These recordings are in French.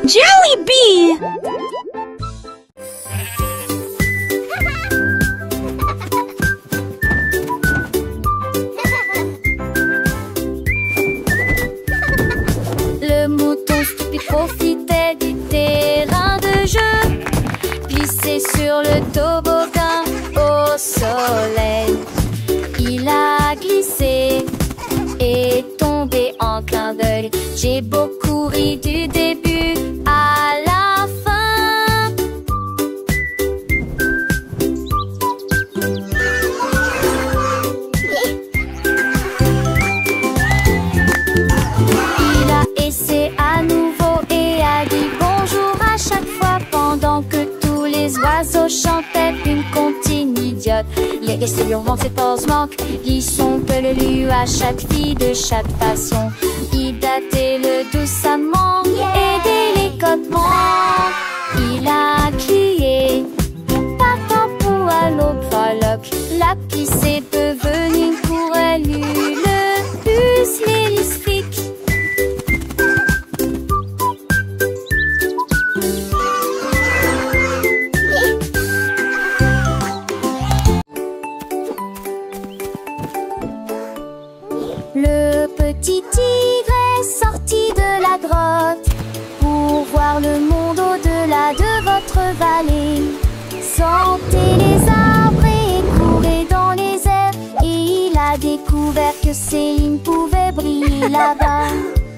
Jollibee! Le mouton stupide profitait du terrain de jeu, glissé sur le toboggan au soleil. Il a glissé et tombé en clin d'œil. J'ai beaucoup ri du début à la fin. Il a essayé à nouveau et a dit bonjour à chaque fois, pendant que tous les oiseaux chantaient une comptine idiote. Les restes hurlant ses pauses manquent, ils sont peu le lu à chaque fille de chaque façon. Il datait le doucement et délicatement. Il a crié partant pour à l'aube faloc. La pisse est devenue pour elle le bus l'hélistrique. Le petit tigre est sorti de la grotte pour voir le monde au-delà de votre vallée. Sentez les arbres et courez dans les airs, et il a découvert que Céline pouvait briller là-bas.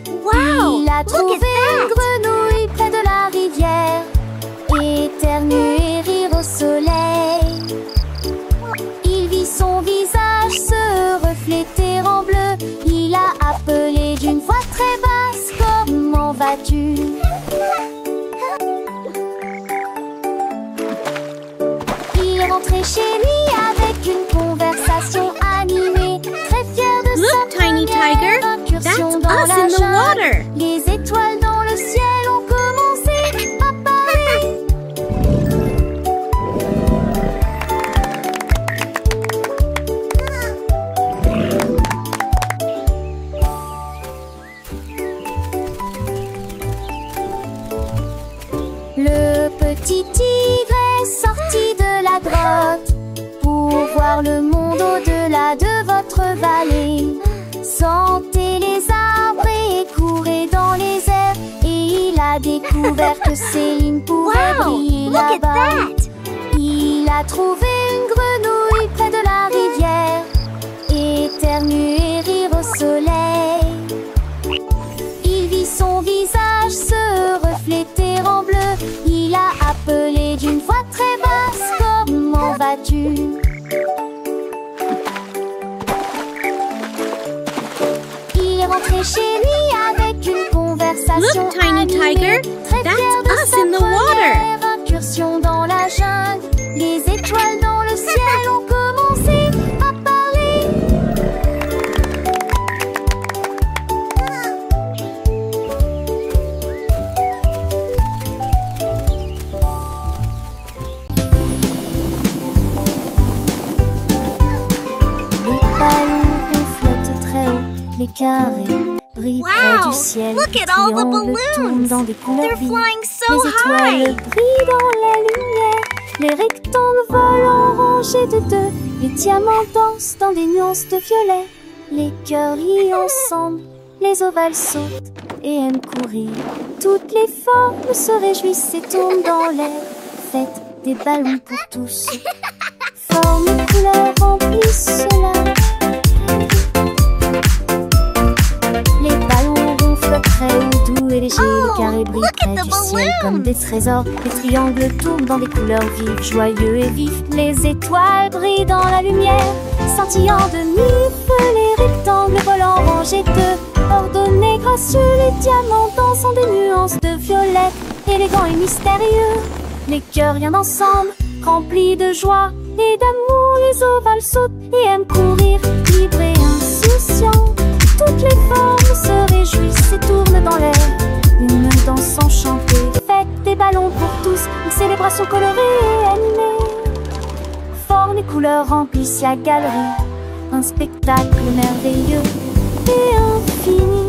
Wow! Il a trouvé une grenouille près de la rivière, éternuer et rire au soleil. Il vit son visage se refléter en bleu. Il a appelé d'une voix très basse, comment vas-tu? Il est rentré chez lui avec une conversation animée, très fier de sa Tiny Tiger, première incursion that's dans us la in the jungle. water. Les étoiles dans le ciel ont commencé à parler. Le petit tigre est sorti de la grotte pour voir le monde au-delà de votre vallée. Sentez les arbres et courez dans les airs, et il a découvert que Céline pouvait briller là-bas. Il a trouvé une grenouille près de la rivière, éternuer et rire au soleil. Il vit son visage se refléter en bleu. Il a appelé d'une voix très basse, comment vas-tu? Il est rentré chez lui avec une conversation Look, Tiny animée, Tiger, très that's fier de us sa in the water. première incursion dans la jungle. Les étoiles dans le ciel ont commencé à parler. Les ballons flottent très haut, les carrés brillent près du ciel. Look Les at all the triangles tournent balloons. dans des couleurs They're vives. flying so Les étoiles high. brillent dans la lumière. Les rectangles volent en rangées de deux. Les diamants dansent dans des nuances de violet. Les cœurs rient ensemble. Les ovales sautent et aiment courir. Toutes les formes se réjouissent et tournent dans l'air. Faites des ballons pour tous. Formes et couleurs remplissent cela. Les ballons ronflent très haut, doux et légers. Les carrés brillent look at près the du ciel balloons. comme des trésors. Les triangles tournent dans des couleurs vives, joyeux et vifs. Les étoiles brillent dans la lumière, scintillant de mille feux. Les rectangles volent en rangées de ordonnés, gracieux. Les diamants dansent en des nuances de violet, élégants et mystérieux. Les cœurs rien ensemble, remplis de joie et d'amour. Les ovales sautent et aiment courir, libres et insouciants. Toutes les formes se réjouissent et tournent dans l'air. Une danse enchantée, faites des ballons pour tous. Une célébration colorée et animée. Formes et couleurs remplissent la galerie. Un spectacle merveilleux et infini.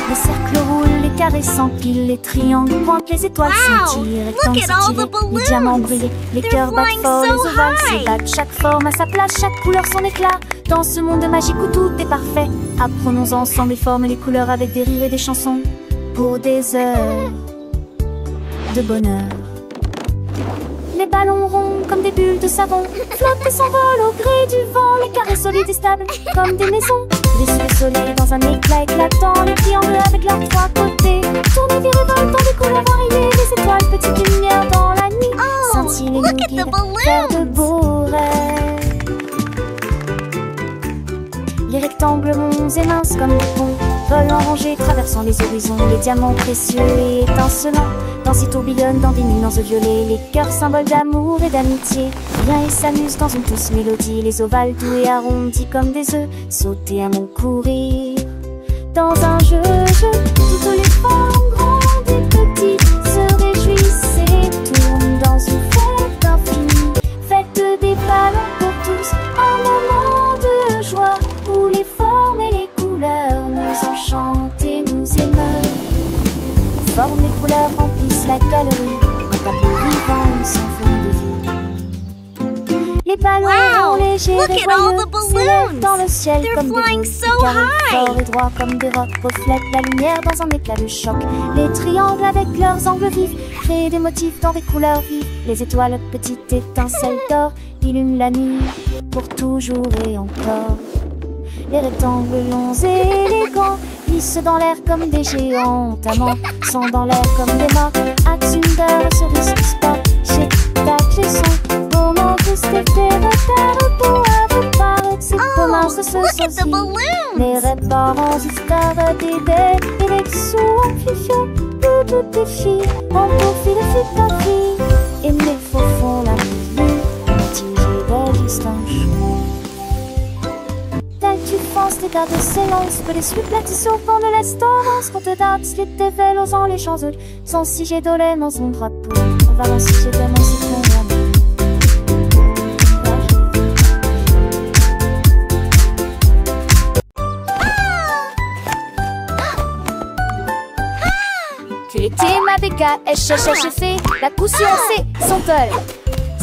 Les cercles roulent, les carrés s'empilent, les triangles pointent, les étoiles Wow, scintillent, les look rectangles at all the s'étirent, balloons. les diamants brillent, les They're cœurs battent flying fort, so les ovales high. s'ébattent, chaque forme à sa place, chaque couleur son éclat. Dans ce monde magique où tout est parfait, apprenons ensemble les formes et les couleurs avec des rires et des chansons pour des heures de bonheur. Les ballons ronds comme des bulles de savon flottent et s'envolent au gré du vent. Les carrés solides et stables comme des maisons. Les sous le soleil dans un éclat éclatant. Les triangles avec leurs trois côtés tournent et virevoltent dans des couleurs variées. Les étoiles, petites lumières dans la nuit, Oh, scintillent et nous look at the guident vers de balloons. beaux rêves. Les rectangles ronds et minces comme des ponts volent en rangée, traversant les horizons. Les diamants précieux et étincelants dansent et tourbillonnent dans des nuances violets. Les cœurs symboles d'amour et d'amitié viennent et s'amusent dans une douce mélodie. Les ovales doux et arrondis comme des œufs sauter à mon courir. Dans un jeu, toutes les formes grandes et petites se réjouissent et tournent dans une fête infinie. Fête des ballons pour tous, un moment de joie où les formes et les couleurs nous enchantent et nous émeuvent. Formes et couleurs remplissent la galerie, un tableau vivant sans fond de vie. Les ballons Wow, légers look et at all joyeux the balloons. s'élèvent dans le ciel They're comme des flying boules. so Carrés high. forts et droits comme des rocs reflètent la lumière dans un éclat de choc. Les triangles avec leurs angles vifs créent des motifs dans des couleurs vives. Les étoiles, petites étincelles d'or, illuminent la nuit pour toujours et encore. Les rectangles longs et élégants glissent dans l'air comme des géants amants, sont dans l'air comme des morts. Atsunder, cerise, sport, chez tac, les sons, moment de c'était repères pour avoir paraître, c'est comment ça se Look at the sosie. balloons. Les réparants, histoires d'idées, et les sous en fifion, tout est filles, en profil de fille ta fille, et mes faux font la vie, mitigée d'existence. Tu penses les gardes de silence, que les suppletitions au fond de l'estorance, qu'on te date, les dévèles osant les champs sans si j'ai dolé dans son drapeau. On va en si j'ai tellement si ton amour. Tu étais ma béca, fait la coup sur C, son tol.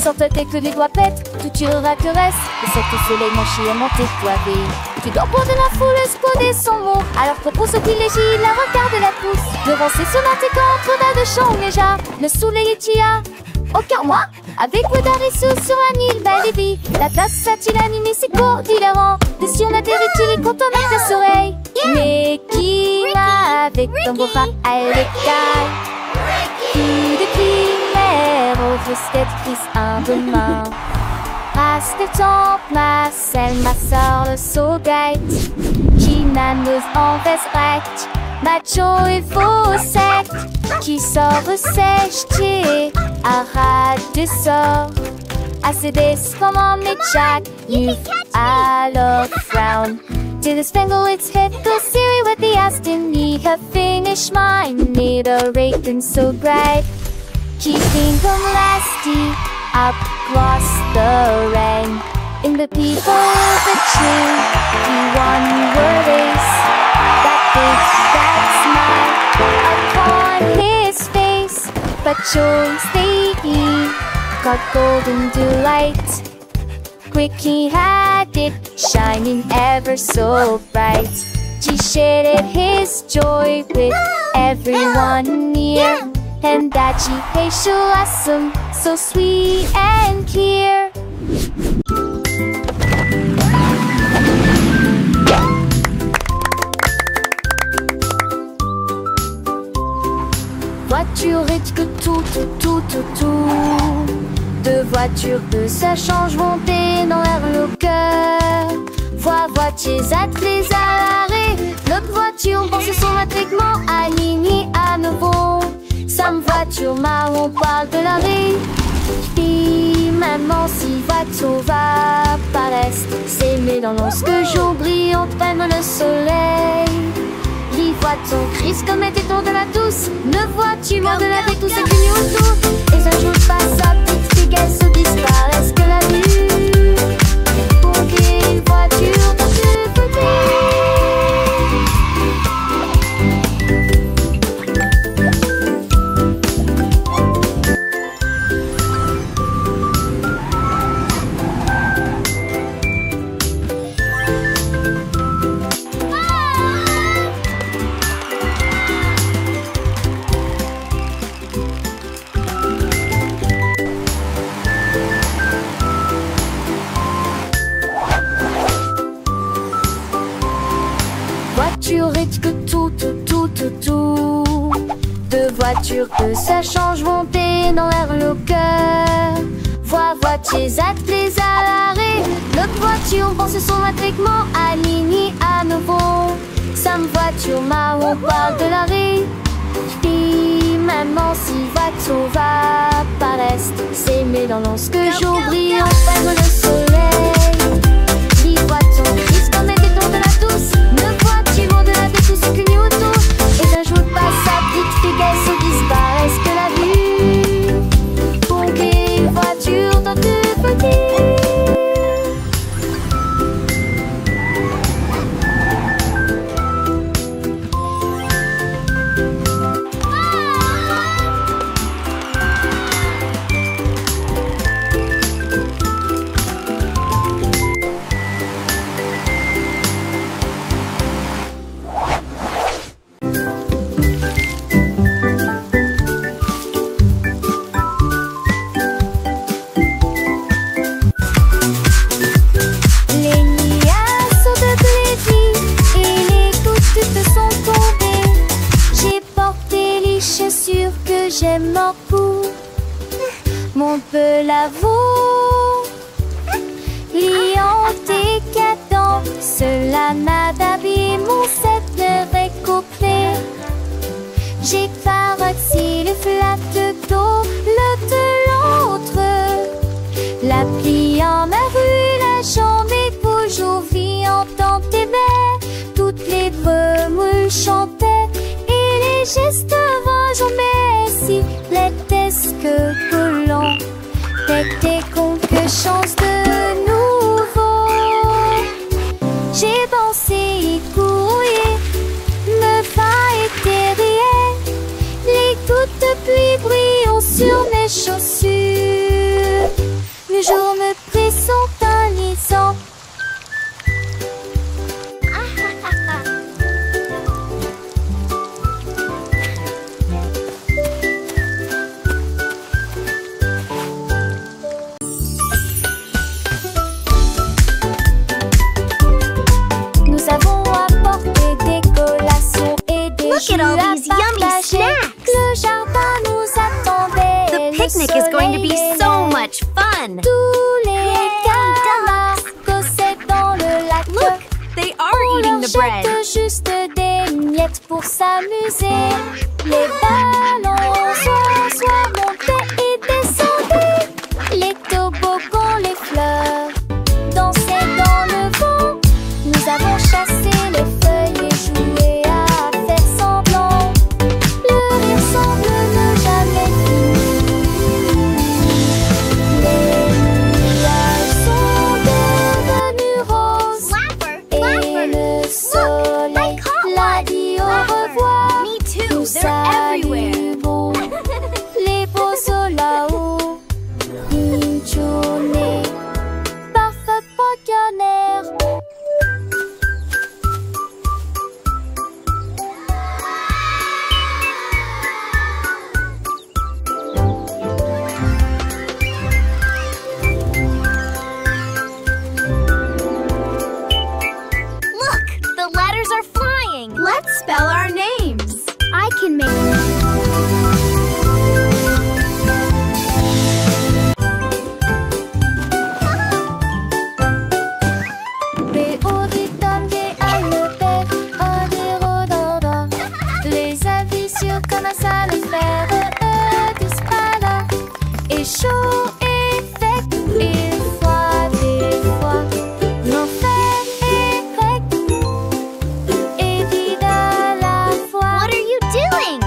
Sans te que les doigts pètent, tout tu caresse. Et cette soleil manché à monter toivé. Tu dors pour de la foule, exploder son mot. Alors propose au privilégie, la regarde la pousse. Devant ses sonates et contre de chant déjà. Le soleil est tia. Aucun moi, avec Wodarissou sur un île Balibi. La place a-t-il animé ses cours d'hilarant. Des si on atterrit-il et content avec ta soleil. Mais qui va avec ton beau bras à l'écaille. Coup de primaire, au risque prise un demain. Race des temples, ma selle, ma sœur, le saugate. Qui nanos en veste recte, macho et faux sec. Qui sort sèche, qui arrête des sorts. Assez des comme en jack, you alors frown. To the spangle its head, go Siri with the Aston. Need her finish mine, need a rating so bright. Keeping them lasty, up across the rain. In the people of the tree, he won your race. That big, that smile upon his face. But choice they eat, got golden delight. Quick he had it, shining ever so bright. He shared his joy with everyone near. And that she hates awesome, so sweet and clear. Voiture et que tout. Deux voitures que ça change monter dans l'air le cœur. Voitures attelées à l'arrêt. L'autre voiture pense son matricement aligné à nouveau. Sam voiture marron parle de la vie. Puis maman si voiture va par l'est. C'est dans lorsque jour brille entraîne le soleil. Les voitures crise comme était tour de la douce. Ne vois-tu mort de la vie tout c'est qu'une autour. Et un jour passe à petite fille qu'elle se disparaisse que la vue. Pour qu'une voiture dans ce côté. voiture risque tout. Deux voitures que ça change monter dans l'air le cœur. Voitiers attelés à l'arrêt. Notre voiture pense son matricement aligné à nouveau. Sam voiture marron parle de l'arrêt. Puis maintenant si voiture va paraître, c'est mes dans que jour brille enfin le soleil. 10 voitures disent qu'on est des tours de la douce. 9 voitures de la douce qu'une auto. Et j'ajoute pas sa petite figuette se disparaissent que la vue. Pompier, voiture dans tout petit. J'aime mon cou, mon peu l'avoue. Liant décadent, cela n'a d'habillé mon set de récouplé. J'ai parti le flat de dos, le de l'autre. La plie en ma rue, la jambe est toujours vivante dans tes baies. Toutes les brumes chantaient et les gestes vagues si l'étesque collant t'étais con que chance de nouveau. J'ai pensé y courir, me va éterrier. Les gouttes de pluie brillent sur mes chaussures. Le jour me pressent un lisant. Look at all these yummy snacks! Le jardin nous attendait. The picnic is going to be so much fun! Tous les camarades cossaient dans le lac. Look, they are eating the bread! On leur jette juste des miettes pour s'amuser. Les ballons soit montés et descendaient. Les toboggans, les fleurs dansaient dans le vent. Nous avons chassé les feuilles et joué à faire semblant. Le rire semble ne jamais finir. Les nuages sont devenus roses. Et le soleil l'a dit au revoir. Me too, Nous they're everywhere! salut beau. Les beaux sont là-haut. Une journée parfaite pour Canner. Look, the letters are flying! Let's spell our names! I can make... Les avis sur comment ça le faire, tous pas là. Et chaud et sec, et froid des fois. L'enfer est grec et vide à la fois. What are you doing?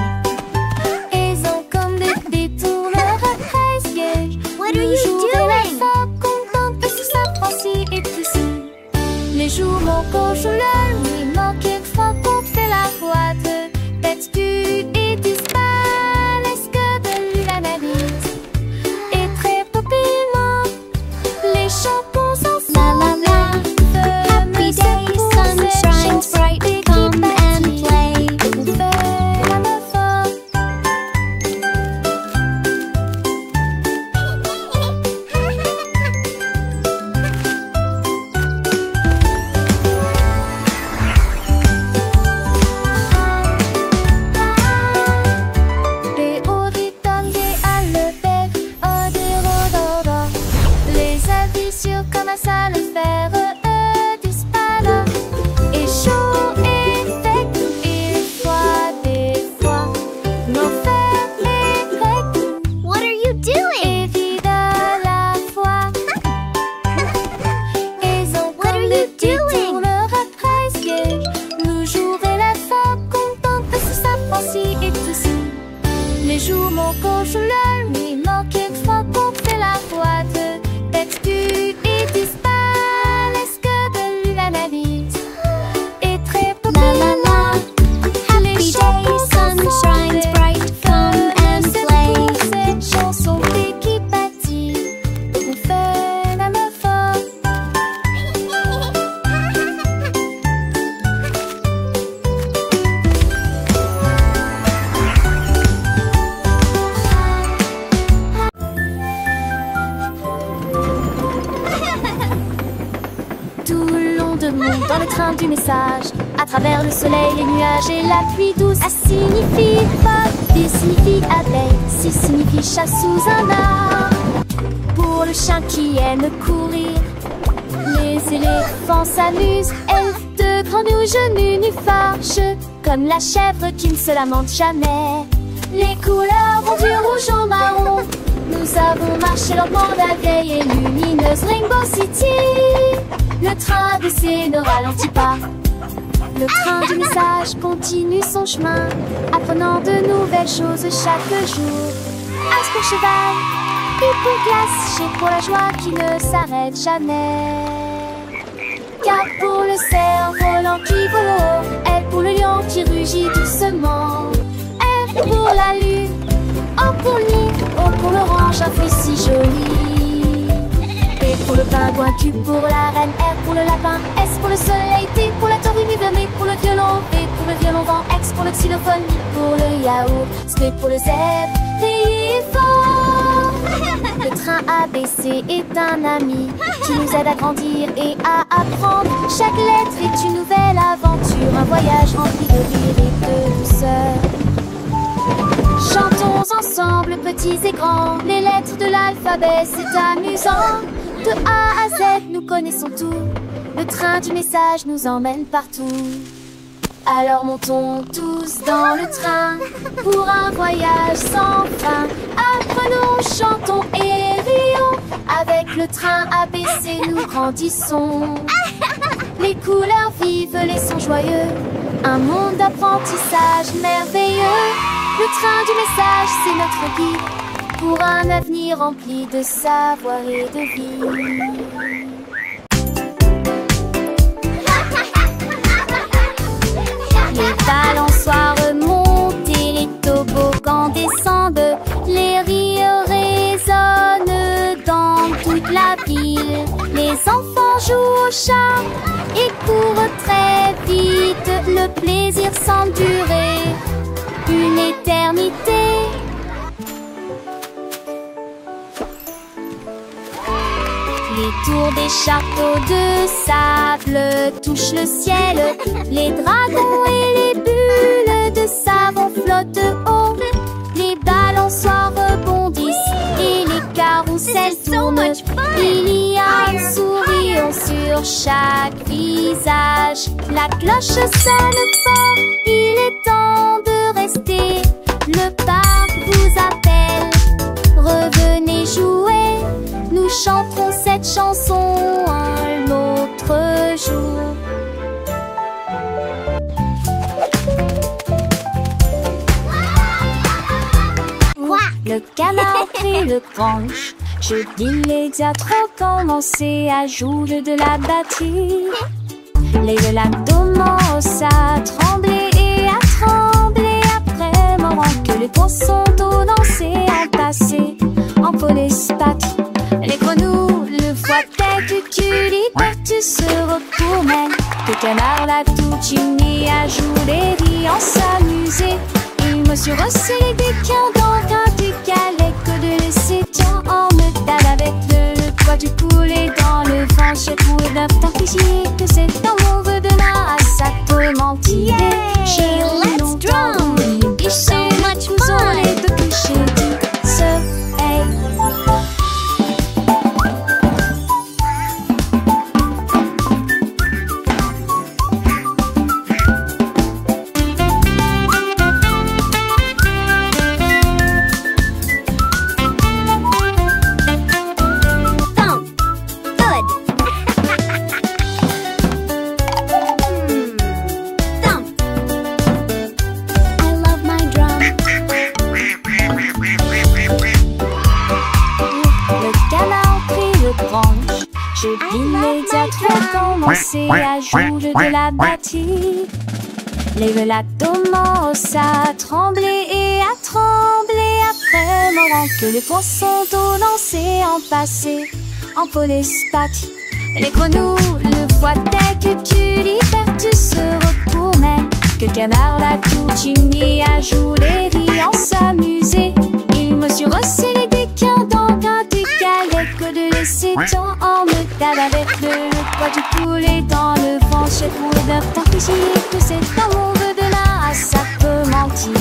coco joueur, lui manque une fois qu'on fait la boîte. Tête et disparaît, est-ce que de lui l'analyse est très populaire. La la la, happy day, sun shines bright, come and play. Cette chanson qui bâtit, on fait un effort. Tout le long de monde dans le train du message, à travers le soleil, les nuages et la pluie douce. A signifie pas, B signifie abeille, C signifie chat sous un arbre. Pour le chien qui aime courir, les éléphants s'amusent. Elfe de grands rouges nénuphars, comme la chèvre qui ne se lamente jamais. Les couleurs vont du rouge au marron. Nous avons marché lentement la vieille et lumineuse Rainbow City. Le train d'essai ne ralentit pas. Le train du message continue son chemin, apprenant de nouvelles choses chaque jour. As pour cheval, U pour glace, G pour la joie qui ne s'arrête jamais. K pour le cerf-volant qui vole haut, L pour le lion qui rugit doucement. R pour la lune, O pour le nid, O pour l'orange, un fruit si joli. P pour le pingouin, Q pour la reine, R pour le lapin, S pour le soleil, T pour la tortue, M pour le violon, V pour le violon vent, X pour le xylophone, I pour le yaourt, S pour le zèbre, riez fort. Le train ABC est un ami qui nous aide à grandir et à apprendre. Chaque lettre est une nouvelle aventure, un voyage rempli de rire et de douceur. Chantons ensemble, petits et grands, les lettres de l'alphabet, c'est amusant. De A à Z, nous connaissons tout. Le train du message nous emmène partout. Alors montons tous dans le train pour un voyage sans fin. Apprenons, chantons et rions. Avec le train ABC, nous grandissons. Les couleurs vives, les sons joyeux. Un monde d'apprentissage merveilleux. Le train du message, c'est notre guide pour un avenir rempli de savoir et de vie. Les balançoires montent et les toboggans descendent. Les rires résonnent dans toute la ville. Les enfants jouent au chat et courent très vite. Le plaisir semble durer une éternité. Les tours des châteaux de sable touchent le ciel. Les dragons et les bulles de savon flottent haut. Les balançoires rebondissent et les carousels tournent. Il y a un sourire sur chaque visage. La cloche sonne fort, il est temps de rester. Le parc vous appelle, revenez jouer. Nous chanterons cette chanson un autre jour. Quoi? Le canard prit le branche. Je dis les diatres ont commencé à jouer de la batterie. Les lacs commencent à trembler et à trembler après moment que les poissons d'eau dansaient à passer en police patrie. Les grenouilles, le foie tête, tu se retournent. Les canards là tout unis à jouer, riant, s'amuser. Et monsieur Rosset des dans un du calais que de laisser tiens en métal avec le poids du poulet dans le vent. Je trouve d'un temps que c'est un mauvais de ma à sa tourmentille. Yay! Let's drum! It's so much fun! marche immédiate fait commencer à jouer de la batterie. Les velas commencent à trembler et à trembler après le moment que les poissons d'eau lancés en passé en polyspath. Les grenouilles le voient dès que tu libères, tu se retournes. Que le canard l'a coutumier à jouer les riens s'amuser. Il mesure aussi les déquins dans un décalé que de laisser tant en métal avec le poids du poulet dans le vent. J'ai pour d'œuf d'artificier que c'est un monde de là, ça peut mentir.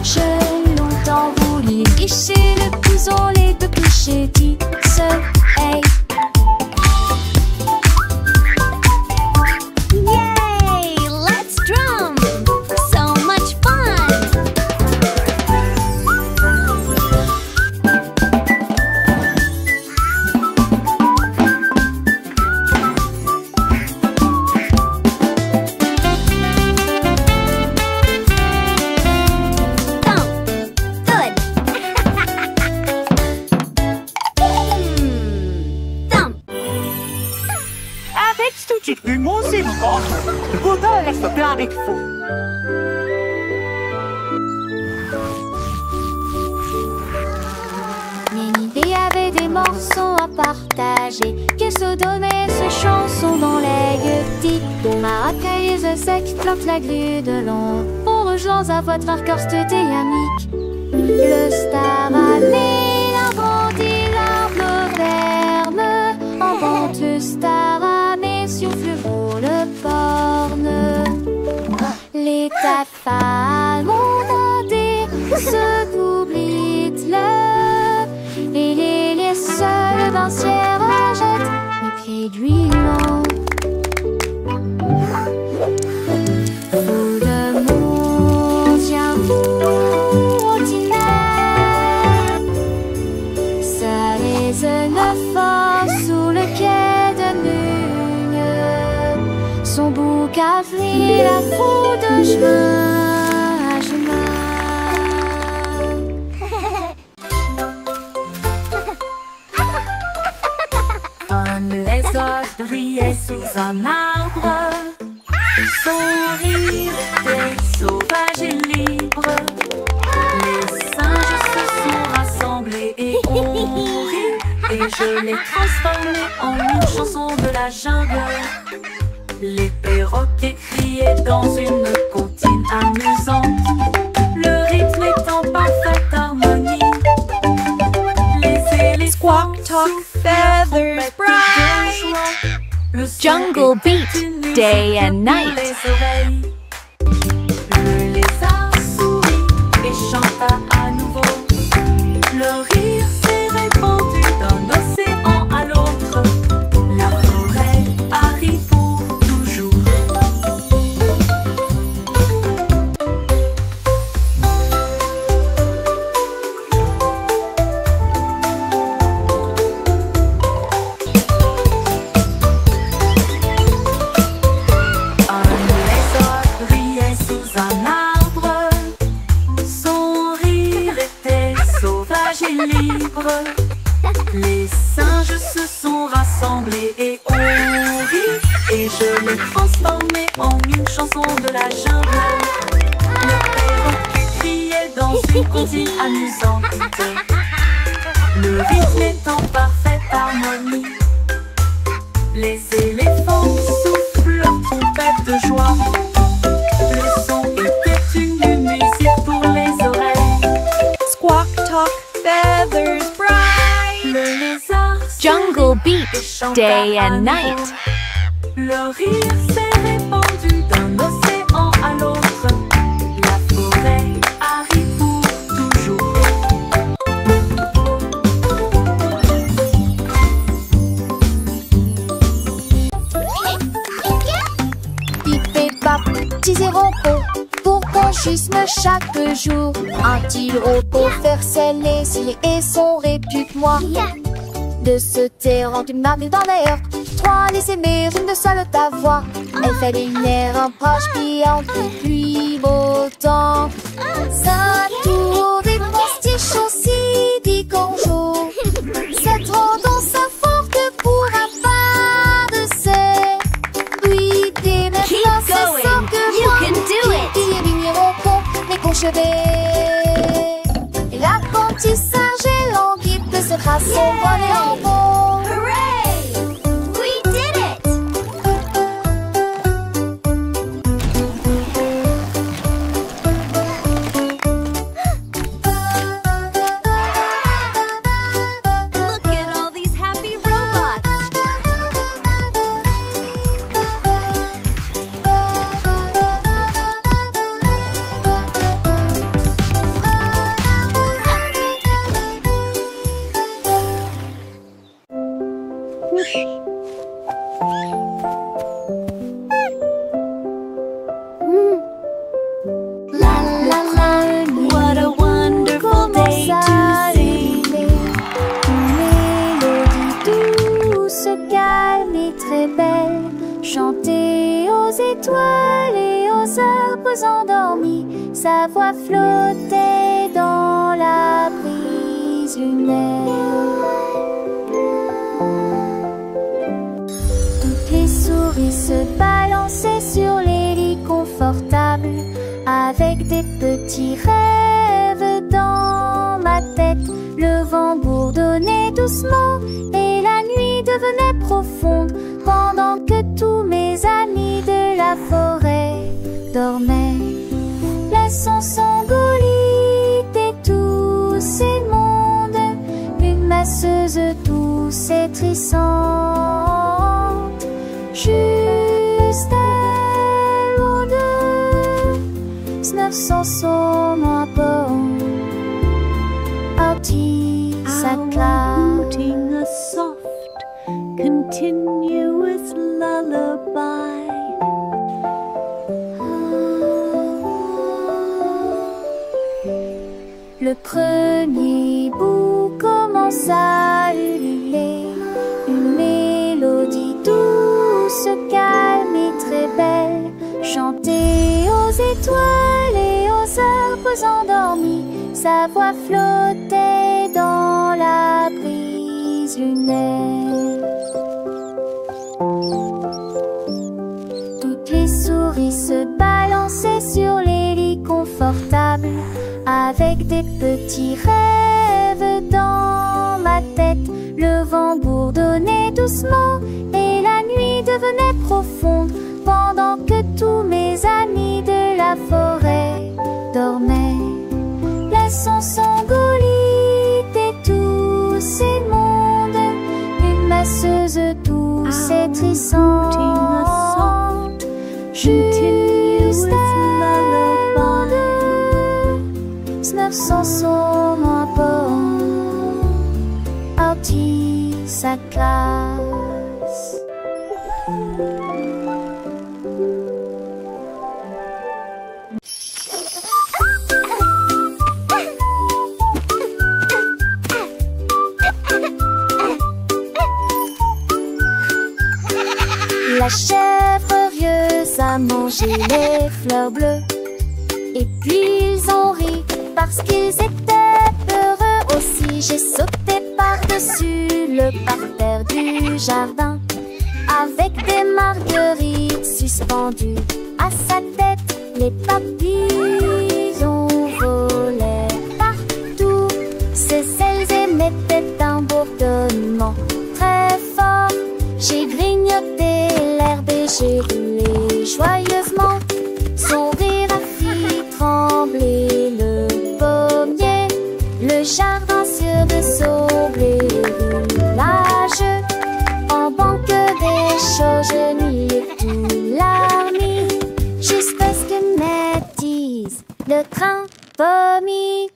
J'ai longtemps voulu licher le couson, les deux clichés dit ce hey. Avec vous. Ménidée avait des morceaux à partager, que se donnait ces chansons dans les gueutis. Dont Maracaiz sec flotte la grue de long. Pour rejoindre à votre arcorste dynamique. Le star allait agrandit l'arbre verme. En vente le star allait sur le porne. Les tafales montés se doublent et les seuls d'un ciel rejettent les pieds d'huilant. Fou de monde, viens vous ordinaire. Ça les neuf sous le quai de Nugne. Son bouc a fui la foule de chemin à chemin. Un lézard brillait sous un arbre. Son rire était sauvage et libre. Les singes se sont rassemblés et ont ri. Et je l'ai transformé en une chanson de la jungle. Les perroquets criaient dans une comptine amusante. Le rythme est en parfaite harmonie. Les éléphants Squawk, talk, feathers, bright. Jungle beat, day and night. Le lézard sourit et chanta à nouveau. Le rire s'est répandu d'un océan à l'autre. La forêt arrive pour toujours. Un lézard brillait sous un arbre. Son rire était sauvage et libre. Les singes se sont rassemblés et ont ri. Et je l'ai transformé en une chanson de la jungle. Le perroquet criait dans une comptine amusante. Le rythme est en parfaite harmonie. Les éléphants soufflent leur trompette de joie. Le son était une musique pour les oreilles. Squawk, talk, feathers, bright. Le lézard Jungle beat, chanta day à and nouveau. night. Le rire s'est répandu d'un océan à l'autre. La forêt arrive pour toujours. Pip et pap, petits et rompos, pour conchisme chaque jour. Un-t-il repos faire ses cils et son répute-moi. De se taire en une marque dans l'air. Trois les aimer, une de seule ta voix. Elle fait une air un proche piante depuis beau temps. Sa tour des postiches aussi dit qu'on joue. Cette tendance forte pour un pas. je vais. Et l'apprentissage est lent, qui peut se tracer son volet en beau. Hooray! We did it! Look at all these happy robots! What a wonderful day to see. Une mélodie douce, calme et très belle, chantée aux étoiles et aux arbres endormis. Sa voix flottait dans la brise lunaire. Toutes les souris se balançaient sur les lits confortables, avec des petits rêves dans ma tête. Le vent bourdonnait doucement et la nuit devenait profonde, pendant que tous mes amis de la forêt dormaient. Laissons s'engolir et tous ces mondes, une masseuse douce et trissante, juste elle ou deux, 900 sons à bord. Sa classe. A soft, continuous lullaby. Le premier bout commence à ululer, une mélodie douce, calme et très belle, chantée aux étoiles et aux arbres endormis. Sa voix flottait dans la brise lunaire. Toutes les souris se balançaient sur les lits confortables, avec des petits rêves dans ma tête. Le vent bourdonnait doucement et la nuit devenait profonde, pendant que tous mes amis de la forêt dormaient. Laissons s'engolir et tous ces mondes, une masseuse douce et trissante, juste elle ou deux, 900 sons à bord, partie sa classe. La chèvre rieuse a mangé les fleurs bleues, et puis ils ont ri parce qu'ils étaient heureux aussi. J'ai sauté par-dessus le parterre du jardin, avec des marguerites suspendues à sa tête. Les papillons volaient partout, ses ailes émettaient un bourdonnement très fort. J'ai grignoté l'herbe et j'ai roulé joyeusement. Son rire a fait trembler le pommier, le jardin sur de saublé roulage. En banque des choses, je n'y ai tout larmi, jusqu'à ce que m'attise le train vomi.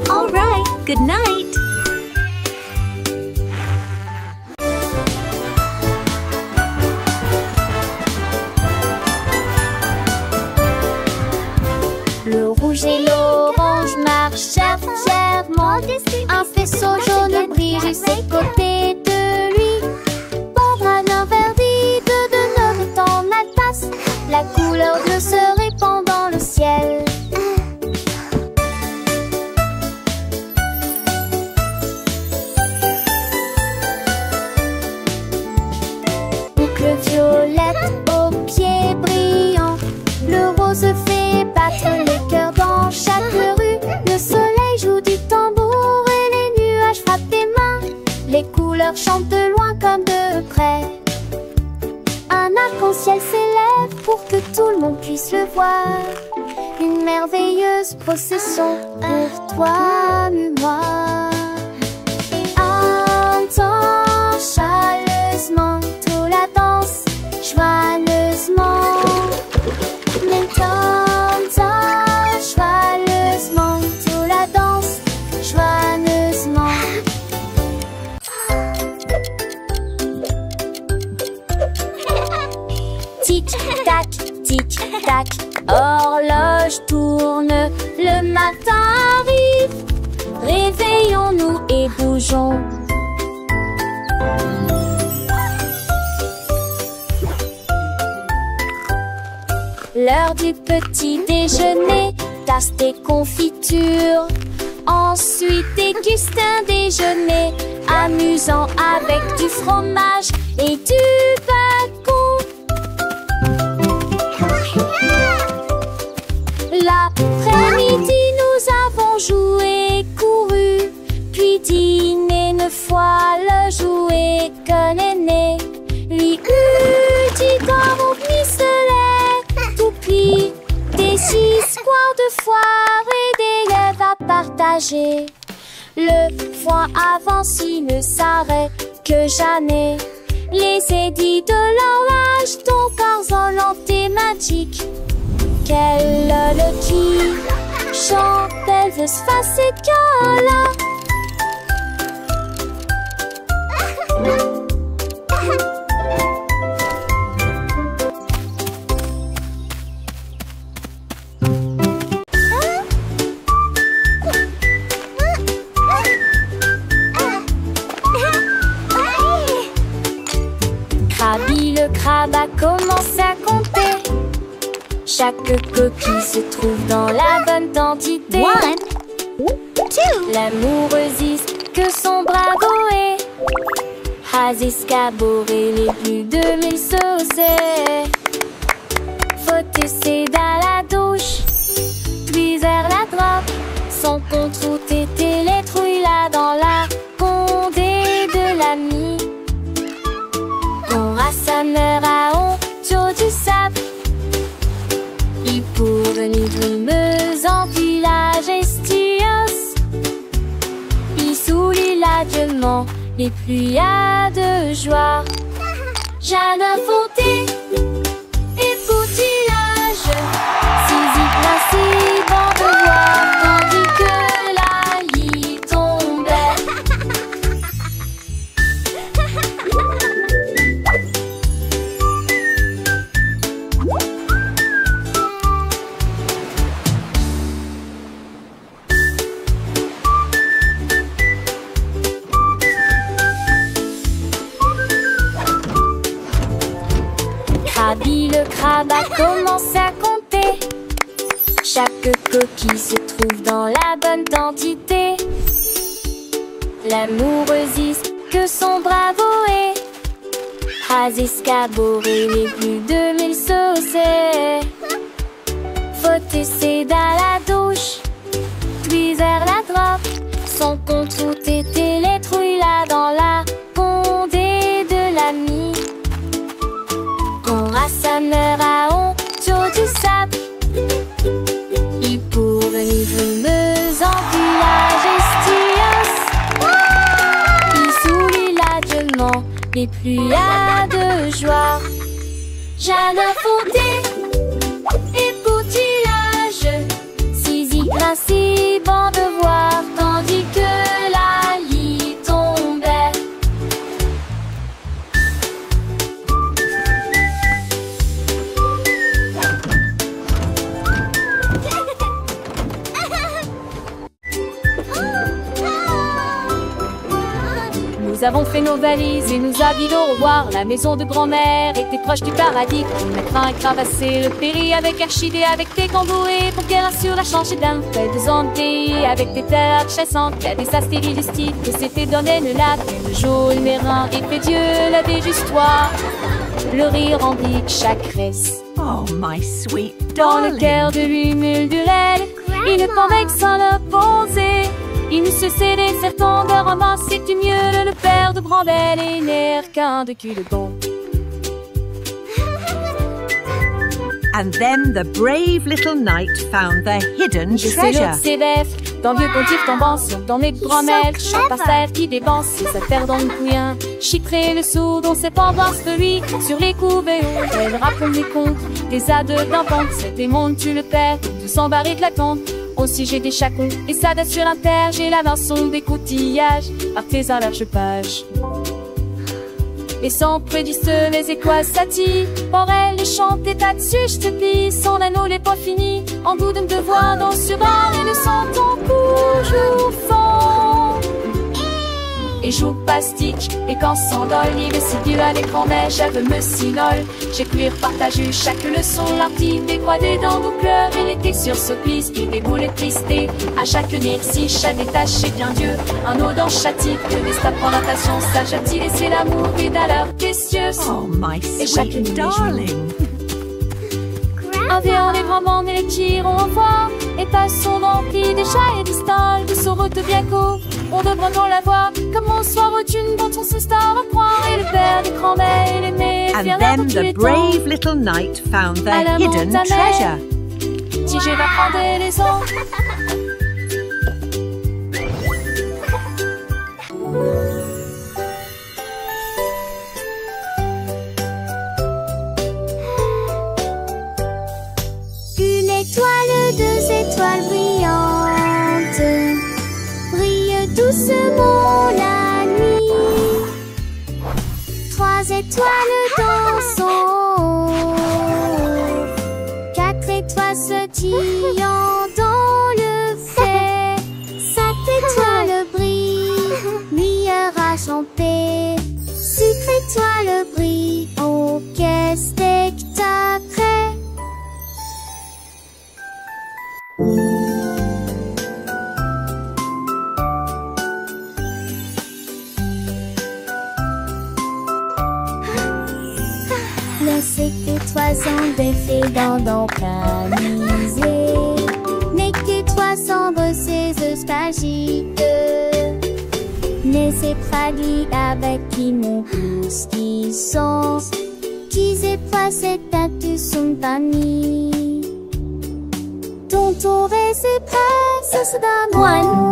All right, good night. Le rouge et l'orange marchèrent fièrement. Un faisceau jaune brille juste à côté de lui. Barbara d'un verdi, de nord est en Alsace. La couleur bleue se répand dans le ciel. bleu violette aux pieds brillants. Le rose fait battre les cœurs dans chaque rue. Le soleil joue du tambour et les nuages frappent des mains. Les couleurs chantent de loin comme de près. Un arc-en-ciel s'élève pour que tout le monde puisse le voir. Une merveilleuse procession pour toi et moi. Entends chaleureusement toute la danse, joyeusement. Entends joyeusement toute la danse, joyeusement. Tic-tac, tic-tac, horloge tourne, le matin arrive. Réveillons-nous et bougeons. L'heure du petit déjeuner, tasse tes confitures. Ensuite déguste un déjeuner amusant avec du fromage et du bacon. L'après-midi, nous avons joué, couru, puis dîné 9 fois le jouet que l'aîné lui eut dit dans mon pistolet. Toupie, des histoires de foire et d'élèves à partager. Le foin avance, il ne s'arrête que jamais. Les édits de l'orage, ton corps et magique. Quelle le qui chante, elle veut se passer là. Krabi le crabe a commencé à compter. Chaque coquille se trouve dans la bonne quantité. 1, 2. L'amoureuse que son bravo est. Has escaboré les plus de 1000 saucés. Faut essayer dans la douche, puis vers la droite. Sans compte où t'étais les trouilles là dans la condé de l'ami. Ton rassembleur à honte du sable. Il pour venir brumeuse en village estios. Il sourit largement les pluies de joie. Jeanne Fonté et poutillage, Zizi placé dans le bois, tandis que la lit tombait. Krabi le crabe a commencé à compter. Chaque coquille se trouve dans la bonne quantité. L'amoureuse que son bravo est. Has escaboré les plus de 1000 saucés. Faut essayer dans la douche, puis vers la droite. Sans compte où t'étais les trouilles là dans la condé de l'ami. Ton rassembleur à honte du sable. Il pour venir brumeuse en village estios. Il sourit largement les pluies de joie. Jeanne Fonté et poutillage, Zizi principe en devoir, tandis que la lit tombait. Nous avons fait nos valises et nous habillons au revoir. La maison de grand-mère était proche du paradis. On mettra un cravassé, le péri avec archidé, avec des cambourés pour qu'elle assure la changer d'un fait de zandé, avec des terres chassantes, il y a des astéries du style que c'était donné le lac. Et le jour, il n'est rien, et fait Dieu la déjustoire. Le rire indique chaque reste. Oh, my sweet Dans le darling. cœur de l'humule du lait, il ne convainc sans le poser. Il ne se cédait certains de romans, c'est-tu mieux le père de Brambelle et n'air qu'un de cul de bon. And then the brave little knight found the hidden Je sais treasure. l'autre s'évève, dans le vieux pontif tombant sur dans mes bramelles, chaque parcelle qui dépense sa terre dans le couillin. Chitré le sourd dont ses pendances de lui, sur les couvées hauts, elle raconte des contes, des ades d'enfants, c'est des mondes tu le perds, de s'embarrer de la tente. Aussi j'ai des chacons, et ça date sur l'inter, j'ai la vinçon des coutillages, partez à large page. Et sans prédiste les étoiles s'attirent, pour elle les chante et là-dessus je te plie, son anneau n'est pas fini, en goût de me devoir dans ce bar et le senton toujours fond. Et joue pastiche, et quand s'endole, il est si dur à l'écran, mais j'avais me sinole. J'ai pu partager chaque leçon, l'artiste décroisée dans nos cœurs, il était sur ce piste, il déboulait tristé. À chaque si chaque détaché bien Dieu, un eau dans chatique, que des stades pour natation, sage a-t-il laissé l'amour, et d'alors précieuse. Oh, my Et chaque sweet nuit, darling. Un vieux les grands et les tirons au revoir, et passons remplis des chats et des stalles, de route bien court, on devrait non la voir, comme on soir aucune dont on se star à croire, et le père des grands-mères et les mères, And then the brave little knight found the hidden treasure. Si je vais prendre les autres. Une étoile, deux étoiles brillantes brillent doucement la nuit. Trois étoiles dans son haut, quatre étoiles sautillant dans le fait. Cinq étoiles brillent, lueur argentée. Six étoiles brillent, oh quel spectacle! Les sept étoiles sont défaites dans camisé, n'est que 300 ces espagiques. Mais c'est fragile avec qui mon plus qui sont, qui c'est pas cette tête son famille. Ton tour est c'est prêt, ça se donne. 1,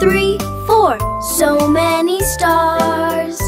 2, 3, 4. So many stars.